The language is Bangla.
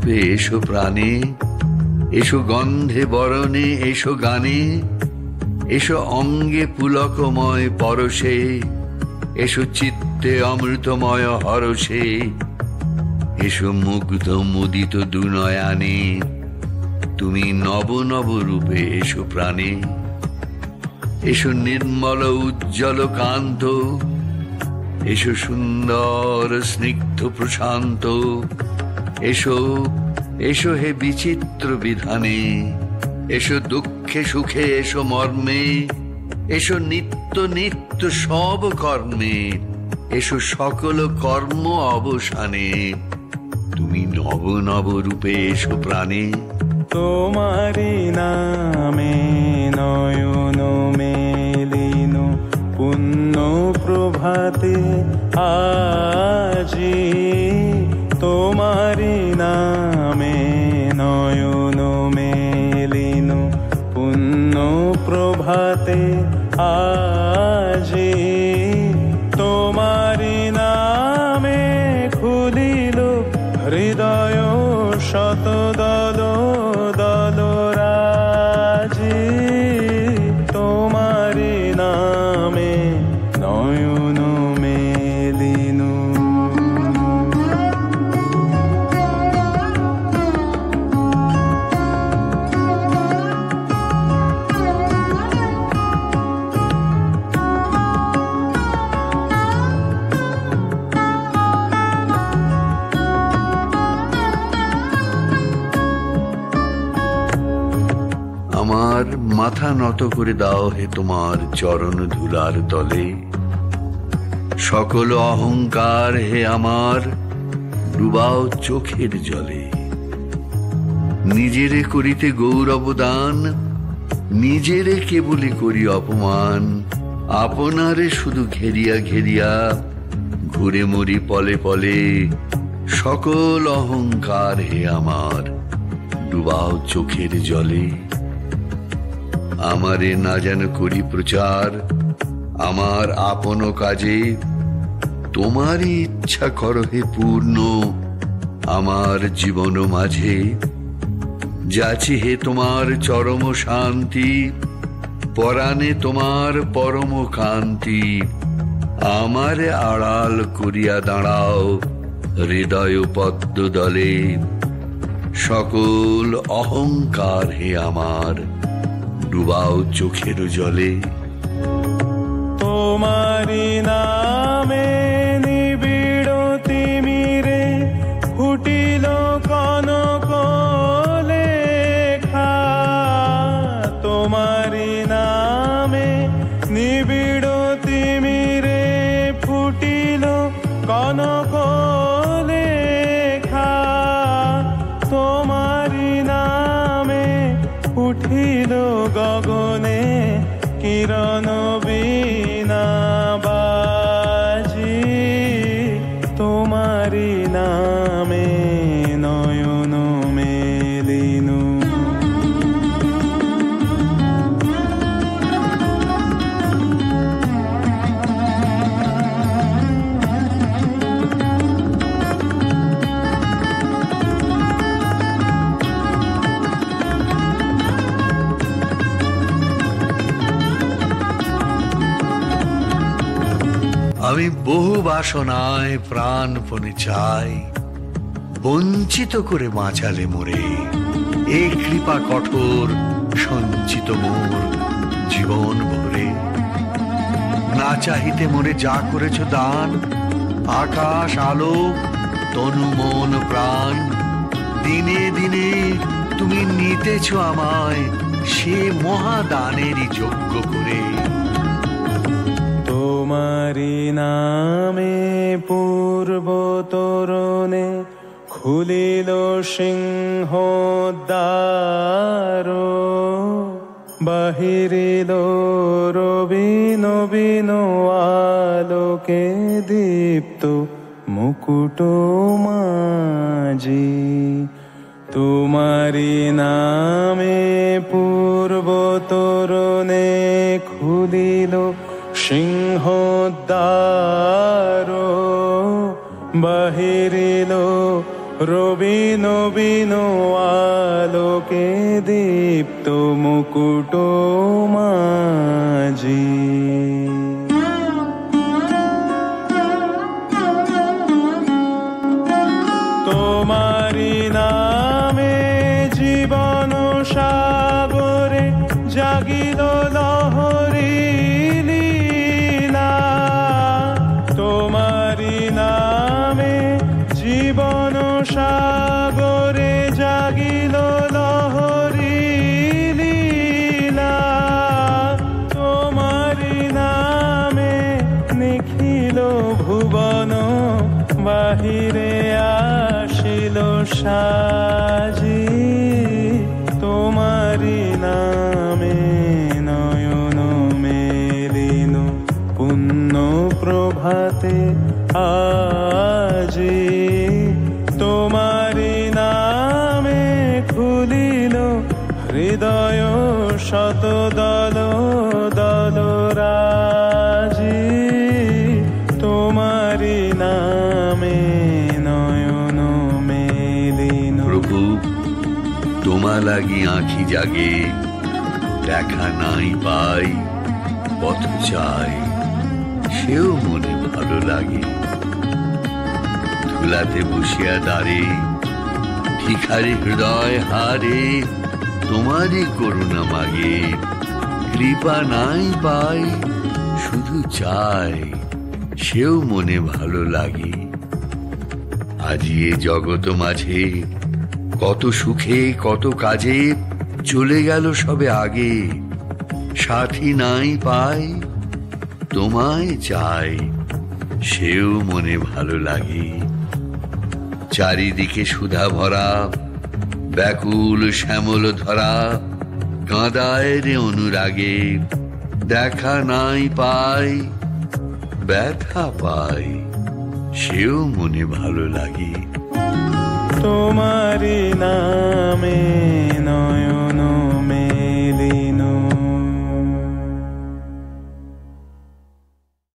রূপে এসো প্রাণে, এসো গন্ধে বরণে, এসো গানে, এসো অঙ্গে পুলকময় পরশে, এসো চিত্তে অমৃতময় হরষে, এসো মুগ্ধ মুদিত দুনয়ানে, তুমি নব নব রূপে এসো প্রাণে। এসো নির্মল উজ্জ্বল কান্ত, এসো সুন্দর স্নিগ্ধ প্রশান্ত, এসো এসো হে বিচিত্র বিধানে, এসো দুঃখে সুখে এসো মর্মে, এসো নিত্য নিত্য সব কর্মে, এসো সকল কর্ম অবসানে, তুমি নব নব রূপে এসো প্রাণে। তোমারি নামে নয়ন মেলিন পুণ্য প্রভাতে আজি, তোমারি নামে নয়ন মেলিন পুণ্য প্রভাতে আজি, তোমারি নামে খুলিল হৃদয় শত দল দল রাজি, তোমারি নামে নয়ন মেলিনু। আমার মাথা নত করে দাও হে তোমার চরণ ধুলার তলে, সকল অহংকার হে আমার ডুবাও চোখের জলে। নিজেরে করিতে গৌরব দান, নিজেরে কেবলি করি অপমান, আপনারে শুধু ঘেরিয়া ঘেরিয়া ঘুরে মরি পলে পলে, সকল অহংকার হে আমার ডুবাও চোখের জলে। আমারে না যেন করি প্রচার আমার আপন কাজে, তোমারই ইচ্ছা করো হে পূর্ণ আমার জীবন মাঝে। যাচি হে তোমার চরম শান্তি, পরাণে তোমার পরম কান্তি, আমারে আড়াল করিয়া দাঁড়াও হৃদয় পদ্ম দলে, সকল অহংকার হে আমার ডুবাও চোখের জলে। তোমারি নামে নিবিড় তিমিরে ফুটিল কনক লেখা, তোমারি নামে নিবিড় তিমিরে ফুটিল কনক লেখা, তোমারি নামে উঠিল গগনে কিরণ বীণা বাজি, তোমারি নামে নয়ন মেলিনু। আমি বহু বাসনায় প্রাণপণে চাই, বঞ্চিত করে বাঁচালে মোরে, এ কৃপা কঠোর সঞ্চিত মোর জীবন ভরে। না চাহিতে মোরে যা করেছ দান, আকাশ আলো তনু মন প্রাণ, দিনে দিনে তুমি নিতেছ আমায় সে মহাদানেরই যোগ্য করে। তোমারি নামে পূর্ব তোরণে খুলিল সিংহ দ্বার, বাহিরিল রবি নবীন আলোকে দীপ্ত মুকুট মাঝি, তোমারি নামে পূর্ব তোরণে খুলিল সিংহ দ্বার, বাহিরিল রবি নবীন আলোকে দীপ্ত মুকুট মাঝি। তোমারি নামে জীবন সাগরে জাগিল লহরী লীলা। তোমারি নামে জীবন সাগরে জাগিল লহরী লীলা। তোমারি নামে নিখিল ভুবন বাহিরে আসিল সাজি। তোমারি নামে নয়ন মেলিন পুণ্য প্রভাতে আজি। তোমারি নামে খুলিল হৃদয় শত দল দল রাজি। তোমারি নামে নয়ন মেলিন। প্রভু তোমা লাগি আঁখি জাগে, দেখা নাই পাই পথ চাই, সেও মনে ভালো লাগে। ধুলাতে বসিয়া দাঁড়ে ভিখারি হৃদয় হারে, তোমারই করুণা মাগে। কৃপা নাই পাই শুধু চাই, সেও মনে ভালো লাগে। আজি এ জগৎ মাঝে কত সুখে কত কাজে চলে গেল সবে আগে। সাথী নাই পাই তোমায় চাই, সেও মনে ভালো লাগে। চারিদিকে সুধা ভরা ব্যাকুল শ্যামল ধরা, কাঁদায় রে অনুরাগে। দেখা নাই পাই ব্যথা পাই, সেও মনে ভালো লাগে। তোমারি নামে নয়ন